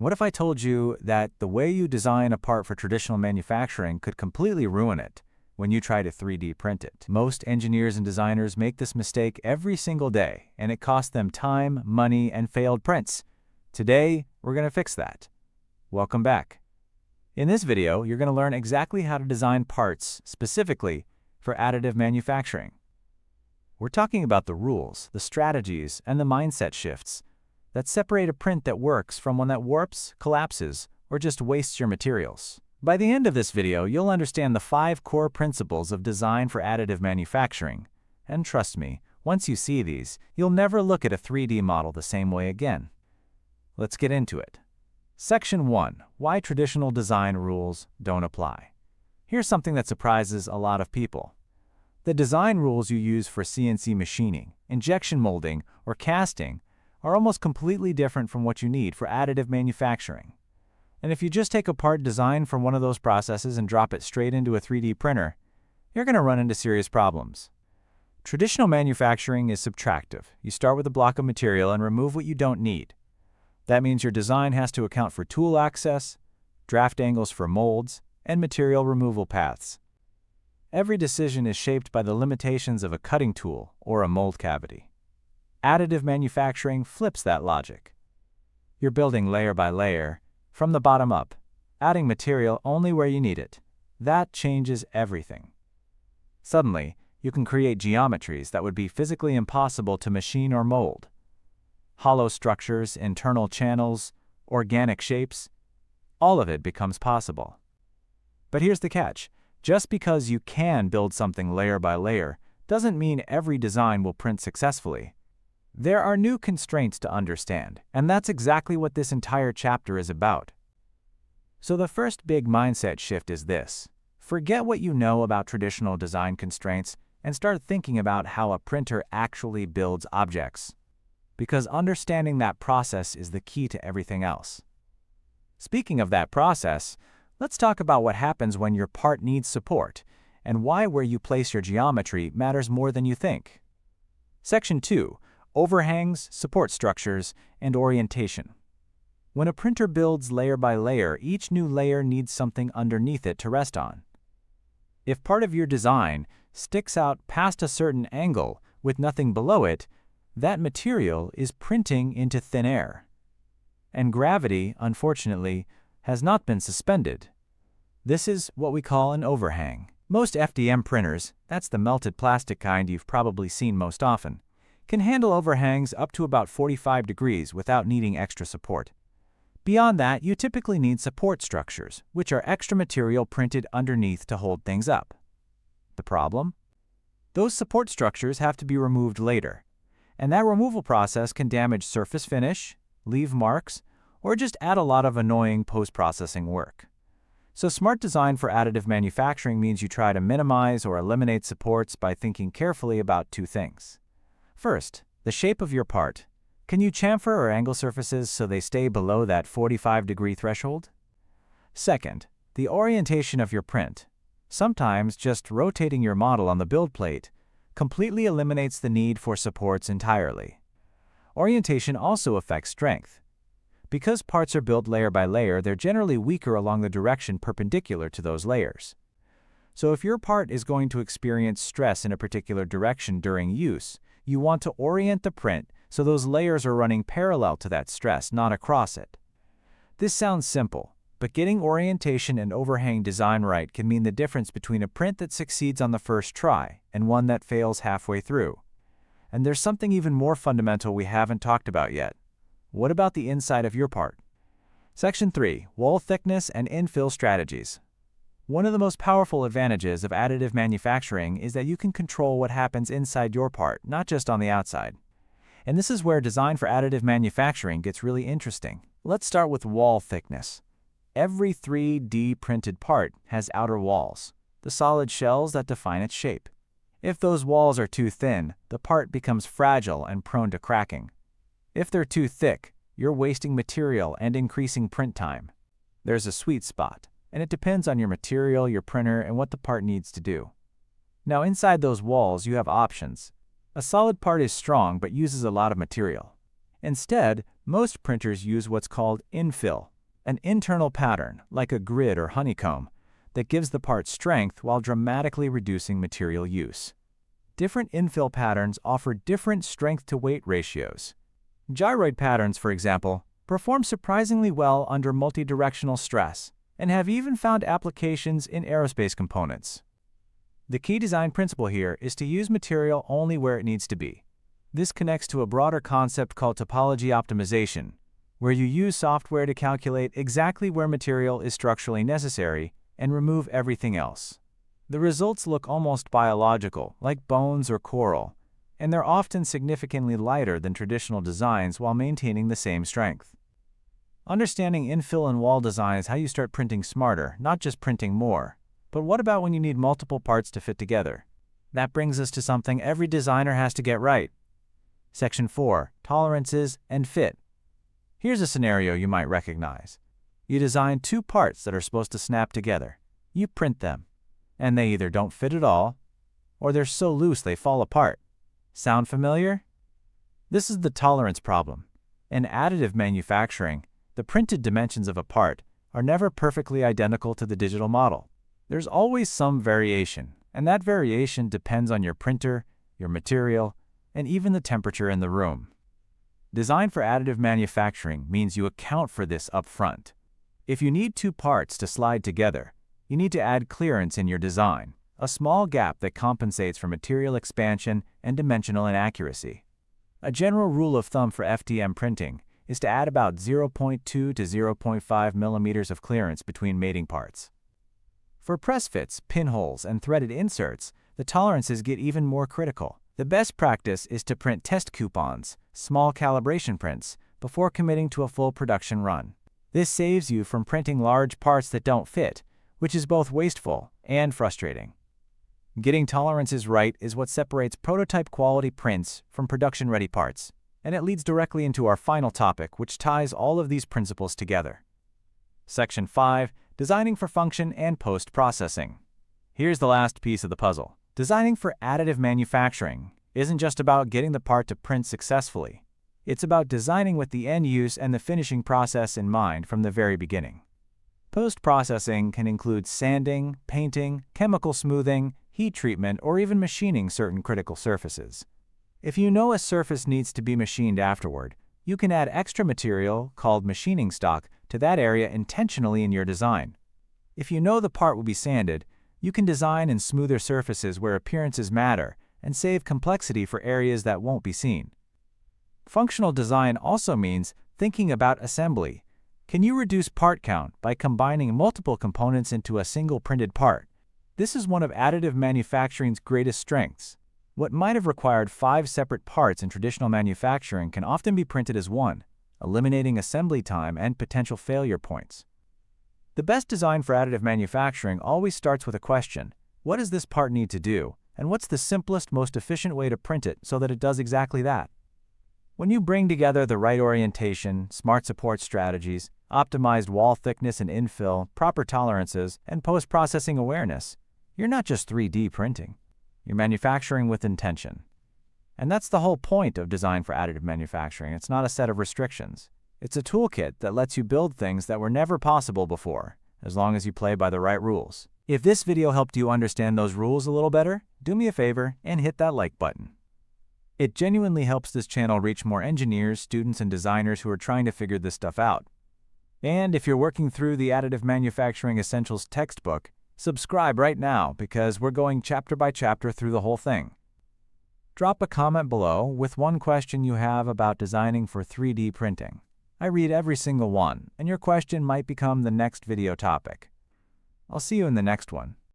What if I told you that the way you design a part for traditional manufacturing could completely ruin it when you try to 3D print it? Most engineers and designers make this mistake every single day, and it costs them time, money, and failed prints. Today, we're going to fix that. Welcome back. In this video, you're going to learn exactly how to design parts specifically for additive manufacturing. We're talking about the rules, the strategies, and the mindset shifts that separate a print that works from one that warps, collapses, or just wastes your materials. By the end of this video, you'll understand the 5 core principles of design for additive manufacturing. And trust me, once you see these, you'll never look at a 3D model the same way again. Let's get into it. Section 1. Why traditional design rules don't apply. Here's something that surprises a lot of people. The design rules you use for CNC machining, injection molding, or casting are almost completely different from what you need for additive manufacturing. And if you just take a part designed for one of those processes and drop it straight into a 3D printer, you're going to run into serious problems. Traditional manufacturing is subtractive. You start with a block of material and remove what you don't need. That means your design has to account for tool access, draft angles for molds, and material removal paths. Every decision is shaped by the limitations of a cutting tool or a mold cavity. Additive manufacturing flips that logic. You're building layer by layer, from the bottom up, adding material only where you need it. That changes everything. Suddenly, you can create geometries that would be physically impossible to machine or mold. Hollow structures, internal channels, organic shapes, all of it becomes possible. But here's the catch. Just because you can build something layer by layer doesn't mean every design will print successfully. There are new constraints to understand, and that's exactly what this entire chapter is about. So the first big mindset shift is this. Forget what you know about traditional design constraints and start thinking about how a printer actually builds objects. Because understanding that process is the key to everything else. Speaking of that process, let's talk about what happens when your part needs support and why where you place your geometry matters more than you think. Section 2. Overhangs, support structures, and orientation. When a printer builds layer by layer, each new layer needs something underneath it to rest on. If part of your design sticks out past a certain angle with nothing below it, that material is printing into thin air. And gravity, unfortunately, has not been suspended. This is what we call an overhang. Most FDM printers, that's the melted plastic kind you've probably seen most often, can handle overhangs up to about 45 degrees without needing extra support. Beyond that, you typically need support structures, which are extra material printed underneath to hold things up. The problem? Those support structures have to be removed later, and that removal process can damage surface finish, leave marks, or just add a lot of annoying post-processing work. So smart design for additive manufacturing means you try to minimize or eliminate supports by thinking carefully about 2 things. First, the shape of your part. Can you chamfer or angle surfaces so they stay below that 45-degree threshold? Second, the orientation of your print. Sometimes just rotating your model on the build plate completely eliminates the need for supports entirely. Orientation also affects strength. Because parts are built layer by layer, they're generally weaker along the direction perpendicular to those layers. So if your part is going to experience stress in a particular direction during use, you want to orient the print so those layers are running parallel to that stress, not across it. This sounds simple, but getting orientation and overhang design right can mean the difference between a print that succeeds on the first try and one that fails halfway through. And there's something even more fundamental we haven't talked about yet. What about the inside of your part? Section 3. Wall thickness and infill strategies. One of the most powerful advantages of additive manufacturing is that you can control what happens inside your part, not just on the outside. And this is where design for additive manufacturing gets really interesting. Let's start with wall thickness. Every 3D printed part has outer walls, the solid shells that define its shape. If those walls are too thin, the part becomes fragile and prone to cracking. If they're too thick, you're wasting material and increasing print time. There's a sweet spot, and it depends on your material, your printer, and what the part needs to do. Now inside those walls you have options. A solid part is strong but uses a lot of material. Instead, most printers use what's called infill, an internal pattern, like a grid or honeycomb, that gives the part strength while dramatically reducing material use. Different infill patterns offer different strength-to-weight ratios. Gyroid patterns, for example, perform surprisingly well under multidirectional stress and have even found applications in aerospace components. The key design principle here is to use material only where it needs to be. This connects to a broader concept called topology optimization, where you use software to calculate exactly where material is structurally necessary and remove everything else. The results look almost biological, like bones or coral, and they're often significantly lighter than traditional designs while maintaining the same strength. Understanding infill and wall design is how you start printing smarter, not just printing more. But what about when you need multiple parts to fit together? That brings us to something every designer has to get right. Section 4, Tolerances and Fit. Here's a scenario you might recognize. You design two parts that are supposed to snap together. You print them, and they either don't fit at all, or they're so loose they fall apart. Sound familiar? This is the tolerance problem. In additive manufacturing, the printed dimensions of a part are never perfectly identical to the digital model. There's always some variation, and that variation depends on your printer, your material, and even the temperature in the room. Design for additive manufacturing means you account for this up front. If you need two parts to slide together, you need to add clearance in your design, a small gap that compensates for material expansion and dimensional inaccuracy. A general rule of thumb for FDM printing is to add about 0.2 to 0.5 millimeters of clearance between mating parts. For press fits, pinholes, and threaded inserts, the tolerances get even more critical. The best practice is to print test coupons, small calibration prints, before committing to a full production run. This saves you from printing large parts that don't fit, which is both wasteful and frustrating. Getting tolerances right is what separates prototype quality prints from production-ready parts, and it leads directly into our final topic, which ties all of these principles together. Section 5, Designing for Function and Post-Processing. Here's the last piece of the puzzle. Designing for additive manufacturing isn't just about getting the part to print successfully. It's about designing with the end use and the finishing process in mind from the very beginning. Post-processing can include sanding, painting, chemical smoothing, heat treatment, or even machining certain critical surfaces. If you know a surface needs to be machined afterward, you can add extra material, called machining stock, to that area intentionally in your design. If you know the part will be sanded, you can design in smoother surfaces where appearances matter and save complexity for areas that won't be seen. Functional design also means thinking about assembly. Can you reduce part count by combining multiple components into a single printed part? This is one of additive manufacturing's greatest strengths. What might have required 5 separate parts in traditional manufacturing can often be printed as one, eliminating assembly time and potential failure points. The best design for additive manufacturing always starts with a question: what does this part need to do, and what's the simplest, most efficient way to print it so that it does exactly that? When you bring together the right orientation, smart support strategies, optimized wall thickness and infill, proper tolerances, and post-processing awareness, you're not just 3D printing. You're manufacturing with intention. And that's the whole point of design for additive manufacturing. It's not a set of restrictions. It's a toolkit that lets you build things that were never possible before, as long as you play by the right rules. If this video helped you understand those rules a little better, do me a favor and hit that like button. It genuinely helps this channel reach more engineers, students, and designers who are trying to figure this stuff out. And if you're working through the Additive Manufacturing Essentials textbook, subscribe right now because we're going chapter by chapter through the whole thing. Drop a comment below with one question you have about designing for 3D printing. I read every single one, and your question might become the next video topic. I'll see you in the next one.